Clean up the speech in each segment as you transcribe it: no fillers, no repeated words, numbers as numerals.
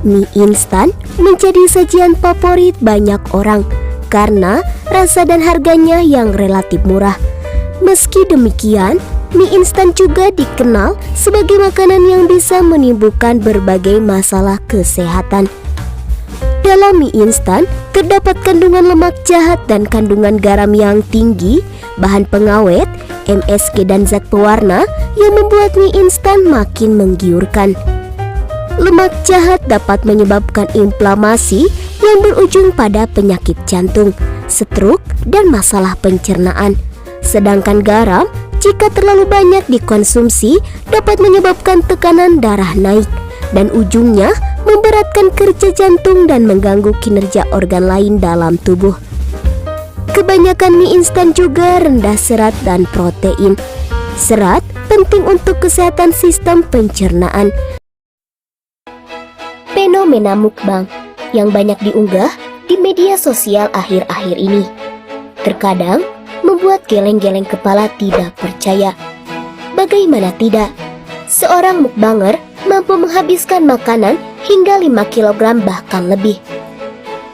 Mie instan menjadi sajian favorit banyak orang karena rasa dan harganya yang relatif murah. Meski demikian, mie instan juga dikenal sebagai makanan yang bisa menimbulkan berbagai masalah kesehatan. Dalam mie instan terdapat kandungan lemak jahat dan kandungan garam yang tinggi, bahan pengawet, MSG dan zat pewarna yang membuat mie instan makin menggiurkan. Lemak jahat dapat menyebabkan inflamasi yang berujung pada penyakit jantung, stroke, dan masalah pencernaan. Sedangkan garam, jika terlalu banyak dikonsumsi, dapat menyebabkan tekanan darah naik dan ujungnya memberatkan kerja jantung dan mengganggu kinerja organ lain dalam tubuh. Kebanyakan mie instan juga rendah serat dan protein. Serat penting untuk kesehatan sistem pencernaan. Fenomena mukbang yang banyak diunggah di media sosial akhir-akhir ini terkadang membuat geleng-geleng kepala tidak percaya. Bagaimana tidak? Seorang mukbanger mampu menghabiskan makanan hingga 5 kg bahkan lebih.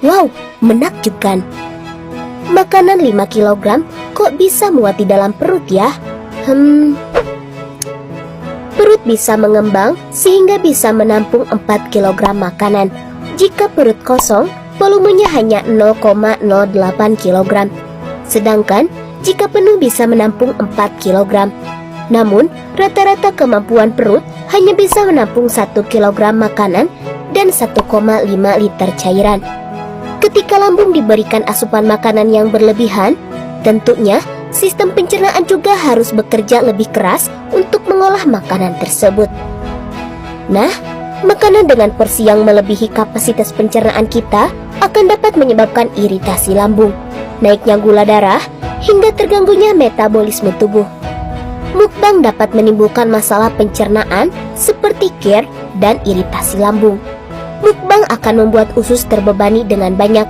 Wow, menakjubkan. Makanan 5 kg kok bisa muat di dalam perut ya? Perut bisa mengembang sehingga bisa menampung 4 kg makanan. Jika perut kosong, volumenya hanya 0,08 kg. Sedangkan jika penuh bisa menampung 4 kg. Namun, rata-rata kemampuan perut hanya bisa menampung 1 kg makanan dan 1,5 liter cairan. Ketika lambung diberikan asupan makanan yang berlebihan, tentunya sistem pencernaan juga harus bekerja lebih keras untuk mengolah makanan tersebut. Nah, makanan dengan porsi yang melebihi kapasitas pencernaan kita akan dapat menyebabkan iritasi lambung, naiknya gula darah, hingga terganggunya metabolisme tubuh. Mukbang dapat menimbulkan masalah pencernaan seperti GERD dan iritasi lambung. Mukbang akan membuat usus terbebani dengan banyak.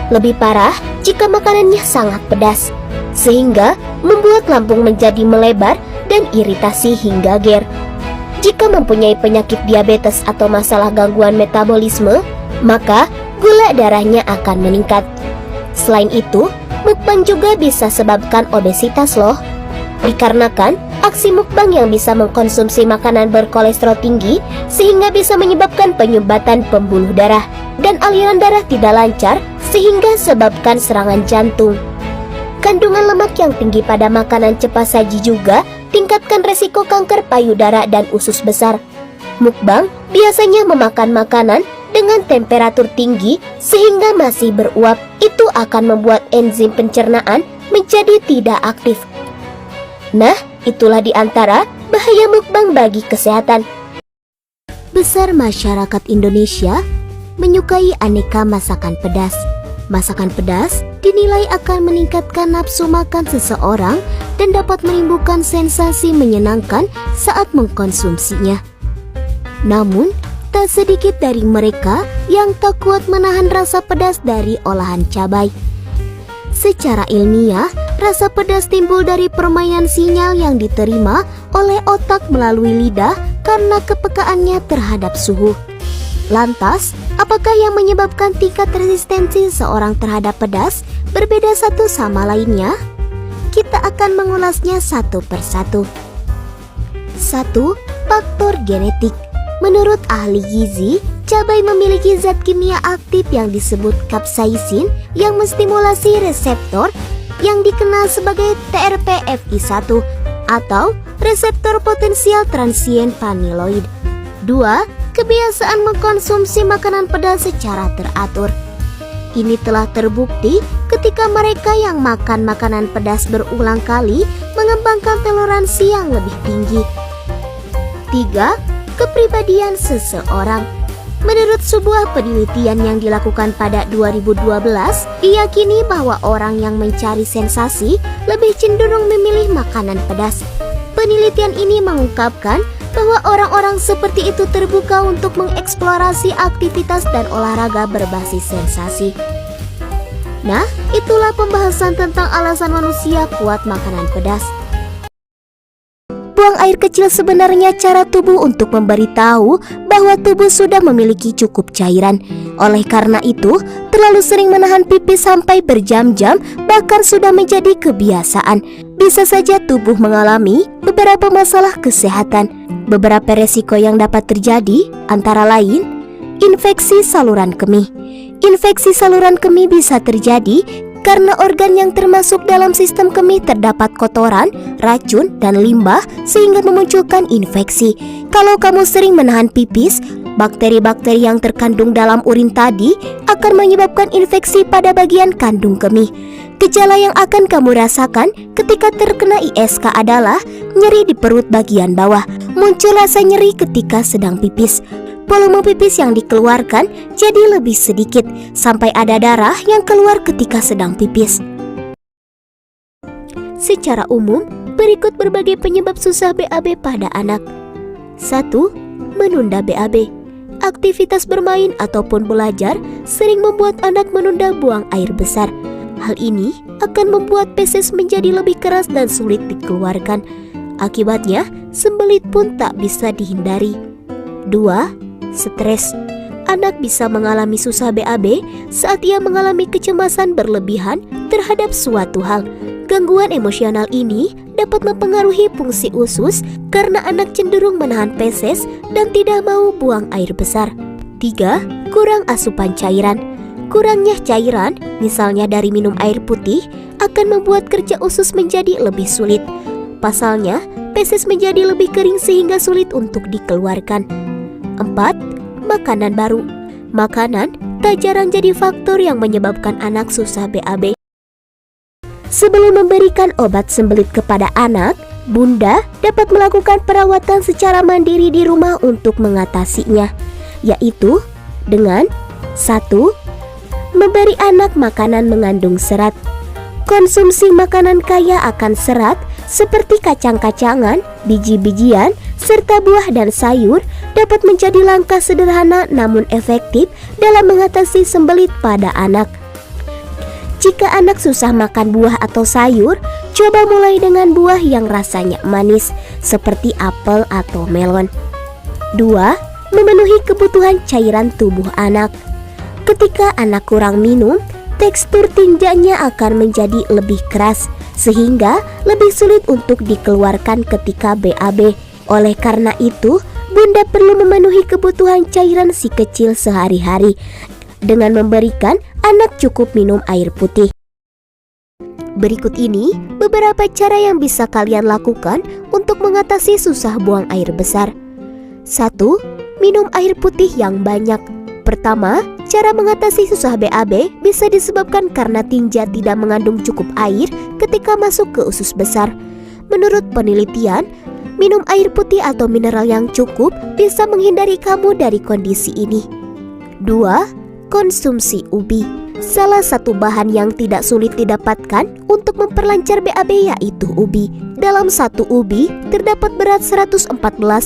Lebih parah jika makanannya sangat pedas, sehingga membuat lambung menjadi melebar dan iritasi hingga GERD. Jika mempunyai penyakit diabetes atau masalah gangguan metabolisme, maka gula darahnya akan meningkat. Selain itu, mukbang juga bisa sebabkan obesitas loh. Dikarenakan aksi mukbang yang bisa mengkonsumsi makanan berkolesterol tinggi sehingga bisa menyebabkan penyumbatan pembuluh darah dan aliran darah tidak lancar sehingga sebabkan serangan jantung. Kandungan lemak yang tinggi pada makanan cepat saji juga tingkatkan resiko kanker payudara dan usus besar. Mukbang biasanya memakan makanan dengan temperatur tinggi sehingga masih beruap. Itu akan membuat enzim pencernaan menjadi tidak aktif. Nah, itulah di antara bahaya mukbang bagi kesehatan. Besar masyarakat Indonesia menyukai aneka masakan pedas. Masakan pedas dinilai akan meningkatkan nafsu makan seseorang dan dapat menimbulkan sensasi menyenangkan saat mengkonsumsinya. Namun, tak sedikit dari mereka yang tak kuat menahan rasa pedas dari olahan cabai. Secara ilmiah, rasa pedas timbul dari permainan sinyal yang diterima oleh otak melalui lidah karena kepekaannya terhadap suhu. Lantas, apakah yang menyebabkan tingkat resistensi seorang terhadap pedas berbeda satu sama lainnya? Kita akan mengulasnya satu persatu. 1. Faktor genetik. Menurut ahli gizi, cabai memiliki zat kimia aktif yang disebut capsaicin yang menstimulasi reseptor yang dikenal sebagai TRPFI1 atau reseptor potensial transien vanilloid. 2. Kebiasaan mengkonsumsi makanan pedas secara teratur. Ini telah terbukti ketika mereka yang makan makanan pedas berulang kali mengembangkan toleransi yang lebih tinggi. 3. Kepribadian seseorang. Menurut sebuah penelitian yang dilakukan pada 2012, diyakini bahwa orang yang mencari sensasi lebih cenderung memilih makanan pedas. Penelitian ini mengungkapkan bahwa orang-orang seperti itu terbuka untuk mengeksplorasi aktivitas dan olahraga berbasis sensasi. Nah, itulah pembahasan tentang alasan manusia kuat makanan pedas. Buang air kecil sebenarnya cara tubuh untuk memberitahu bahwa tubuh sudah memiliki cukup cairan. Oleh karena itu, terlalu sering menahan pipis sampai berjam-jam bahkan sudah menjadi kebiasaan. Bisa saja tubuh mengalami beberapa masalah kesehatan. Beberapa resiko yang dapat terjadi antara lain infeksi saluran kemih. Infeksi saluran kemih bisa terjadi karena organ yang termasuk dalam sistem kemih terdapat kotoran, racun, dan limbah sehingga memunculkan infeksi. Kalau kamu sering menahan pipis, bakteri-bakteri yang terkandung dalam urin tadi akan menyebabkan infeksi pada bagian kandung kemih. Gejala yang akan kamu rasakan ketika terkena ISK adalah nyeri di perut bagian bawah, muncul rasa nyeri ketika sedang pipis. Volume pipis yang dikeluarkan jadi lebih sedikit, sampai ada darah yang keluar ketika sedang pipis. Secara umum, berikut berbagai penyebab susah BAB pada anak. 1. Menunda BAB. Aktivitas bermain ataupun belajar sering membuat anak menunda buang air besar. Hal ini akan membuat feses menjadi lebih keras dan sulit dikeluarkan. Akibatnya, sembelit pun tak bisa dihindari. 2. Stres. Anak bisa mengalami susah BAB saat ia mengalami kecemasan berlebihan terhadap suatu hal. Gangguan emosional ini dapat mempengaruhi fungsi usus karena anak cenderung menahan feses dan tidak mau buang air besar. 3. Kurang asupan cairan. Kurangnya cairan, misalnya dari minum air putih, akan membuat kerja usus menjadi lebih sulit. Pasalnya, feses menjadi lebih kering sehingga sulit untuk dikeluarkan. 4. Makanan baru. Makanan tak jarang jadi faktor yang menyebabkan anak susah BAB. Sebelum memberikan obat sembelit kepada anak, bunda dapat melakukan perawatan secara mandiri di rumah untuk mengatasinya, yaitu dengan 1. Memberi anak makanan mengandung serat. Konsumsi makanan kaya akan serat seperti kacang-kacangan, biji-bijian, serta buah dan sayur dapat menjadi langkah sederhana namun efektif dalam mengatasi sembelit pada anak. Jika anak susah makan buah atau sayur, coba mulai dengan buah yang rasanya manis seperti apel atau melon. 2. Memenuhi kebutuhan cairan tubuh anak. Ketika anak kurang minum, tekstur tinjanya akan menjadi lebih keras sehingga lebih sulit untuk dikeluarkan ketika BAB. Oleh karena itu, bunda perlu memenuhi kebutuhan cairan si kecil sehari-hari dengan memberikan anak cukup minum air putih. Berikut ini beberapa cara yang bisa kalian lakukan untuk mengatasi susah buang air besar. 1. Minum air putih yang banyak. Pertama, cara mengatasi susah BAB bisa disebabkan karena tinja tidak mengandung cukup air ketika masuk ke usus besar. Menurut penelitian, minum air putih atau mineral yang cukup bisa menghindari kamu dari kondisi ini. 2. Konsumsi ubi. Salah satu bahan yang tidak sulit didapatkan untuk memperlancar BAB yaitu ubi. Dalam satu ubi terdapat berat 114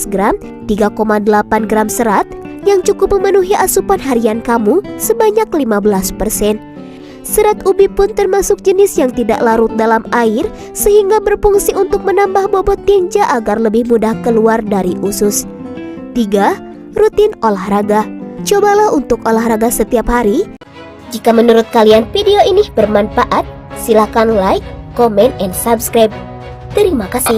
gram, 3,8 gram serat yang cukup memenuhi asupan harian kamu sebanyak 15%. Serat ubi pun termasuk jenis yang tidak larut dalam air sehingga berfungsi untuk menambah bobot tinja agar lebih mudah keluar dari usus. 3. Rutin olahraga. Cobalah untuk olahraga setiap hari. Jika menurut kalian video ini bermanfaat, silakan like, comment, and subscribe. Terima kasih.